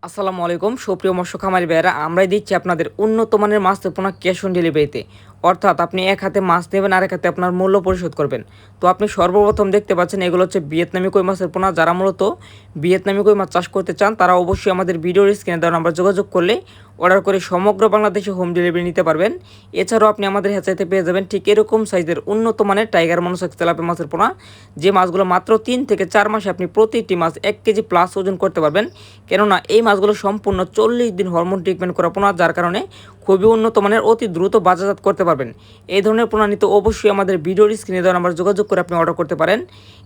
আসসালামু আলাইকুম সুপ্রিয় মৎস্য খামারি ভাইয়েরা, আমরাই দিচ্ছি আপনাদের উন্নত মানের মাছ পোনা ক্যাশ অন ডেলিভারিতে। অর্থাৎ আপনি এক হাতে মাছ নেবেন আর এক হাতে আপনার মূল্য পরিশোধ করবেন। তো আপনি সর্বপ্রথম দেখতে পাচ্ছেন এগুলো হচ্ছে ভিয়েতনামি কই মাছের পোনা। যারা মূলত ভিয়েতনামি কই মাছ চাষ করতে চান তারা অবশ্যই আমাদের ভিডিওর স্ক্রিনে দেওয়া নাম্বার যোগাযোগ করলে অর্ডার করে সমগ্র বাংলাদেশে হোম ডেলিভারি নিতে পারবেন। এছাড়াও আপনি আমাদের হ্যাচাইতে পেয়ে যাবেন ঠিক এরকম সাইজের উন্নত মানের টাইগার মনোসেক্স তেলাপিয়া মাছের পোনা, যে মাছগুলো মাত্র 3 থেকে 4 মাসে আপনি প্রতিটি মাছ 1 কেজি প্লাস ওজন করতে পারবেন। কেননা এই মাছগুলো সম্পূর্ণ 40 দিন হরমোন ট্রিটমেন্ট করা পোনা, যার কারণে খুবই উন্নত মানের অতি দ্রুত বাজারজাত করতে পারবেন। এই ধরনের পোনা নিতে অবশ্যই আমাদের ভিডিওর স্ক্রিনে দেওয়া নাম্বার যোগাযোগ করে আপনি অর্ডার করতে পারেন।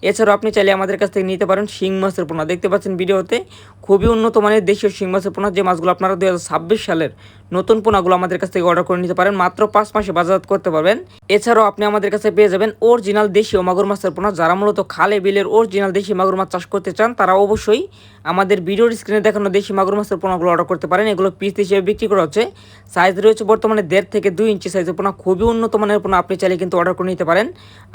এছাড়াও আপনি চাইলে আমাদের কাছ থেকে নিতে পারেন শিং মাছের পোনা। দেখতে পাচ্ছেন ভিডিওতে খুবই উন্নত মানের দেশীয় শিং মাছের পোনা, যে মাছগুলো আপনারা 2026 সালের নতুন পোনাগুলো আমাদের কাছ থেকে অর্ডার করে নিতে পারেন, মাত্র 5 মাসে বাজারজাত করতে পারবেন। এছাড়াও আপনি আমাদের কাছে পেয়ে যাবেন অরিজিনাল দেশীয় মাগুর মাছের পোনা। যারা মূলত খালে বিলের অরিজিনাল দেশি মাগুর মাছ চাষ করতে চান তারা অবশ্যই আমাদের ভিডিওর স্ক্রিনে দেখানো দেশি মাগুর মাছের পোনাগুলো অর্ডার করতে পারেন। এগুলো পিস হিসেবে বিক্রি করা হচ্ছে। সাইজ রয়েছে বর্তমানে 1.5 থেকে 2 ইঞ্চি সাইজের পোনা, খুবই উন্নত মানের পোনা। আপনি চাইলে কিন্তু অর্ডার করে নিতে পারেন।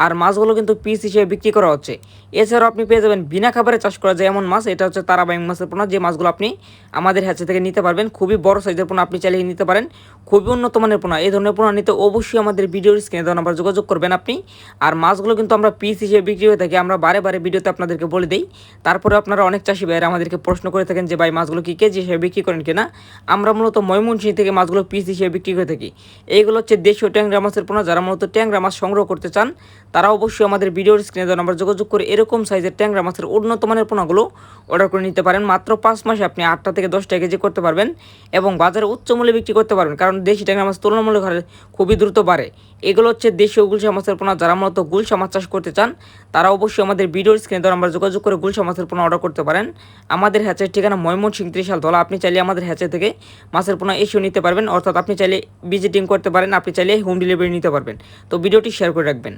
আর মাছগুলো কিন্তু পিস হিসেবে বিক্রি করা হচ্ছে। এছাড়াও আপনি পেয়ে যাবেন বিনা খাবারে চাষ করা যায় এমন মাছ, এটা হচ্ছে তারাবাইং মাছের পোনা, যে মাছগুলো আপনি আমাদের হ্যাচে থেকে নিতে পারবেন। খুবই বড় সাইজের পোনা, আপনি চাইলে নিতে পারেন। খুবই উন্নত মানের পোনা। এই ধরনের পোনা নিতে অবশ্যই আমাদের ভিডিওর স্ক্রিনে দেওয়া নাম্বার যোগাযোগ করবেন আপনি। আর মাছগুলো কিন্তু আমরা পিস হিসেবে বিক্রি হয়ে থাকি, আমরা বারে বারে ভিডিওতে আপনাদেরকে বলে দিই। তারপরে আপনারা অনেক চাষি ভাইয়েরা আমাদেরকে প্রশ্ন করে থাকেন যে ভাই মাছগুলো কি কেজি হিসেবে বিক্রি করেন কিনা। আমরা মূলত ময়মনসিংহ থেকে মাছগুলো পিস হিসেবে বিক্রি করে থাকি। এইগুলো হচ্ছে দেশীয় ট্যাংরা মাছের পোনা। যারা মূলত ট্যাংরা মাছ সংগ্রহ করতে চান তারা অবশ্যই আমাদের ভিডিওর স্ক্রিনে দেওয়া নাম্বার যোগাযোগ করে এরকম সাইজের ট্যাংরা মাছের উন্নত মানের পোনাগুলো অর্ডার করে নিতে পারেন। মাত্র 5 মাসে আপনি 8টা থেকে 10টা কেজি করতে পারবেন এবং বাজারে উচ্চ মূল্যে বিক্রি করতে পারবেন, কারণ দেশি ট্যাংরা মাছ তুলনামূলক হারে খুবই দ্রুত বাড়ে। এগুলো হচ্ছে দেশীয় গুলশা মাছের পোনা। যারা মূলত গুলশা মাছ চাষ করতে চান তারা অবশ্যই আমাদের ভিডিওর স্ক্রিনে দেওয়া নাম্বার যোগাযোগ করে গুলশা মাছের পোনা অর্ডার করতে পারেন। আমাদের হ্যাচের ঠিকানা ময়মনসিংহ ত্রিশালতলা। আপনি চাইলে আমাদের হ্যাচে থেকে মাছের পোনা এসেও নিতে পারবেন, অর্থাৎ আপনি চাইলে ভিজিটিং করতে পারেন, আপনি চাইলে হোম ডেলিভারি নিতে পারবেন। তো ভিডিওটি শেয়ার করে রাখবেন।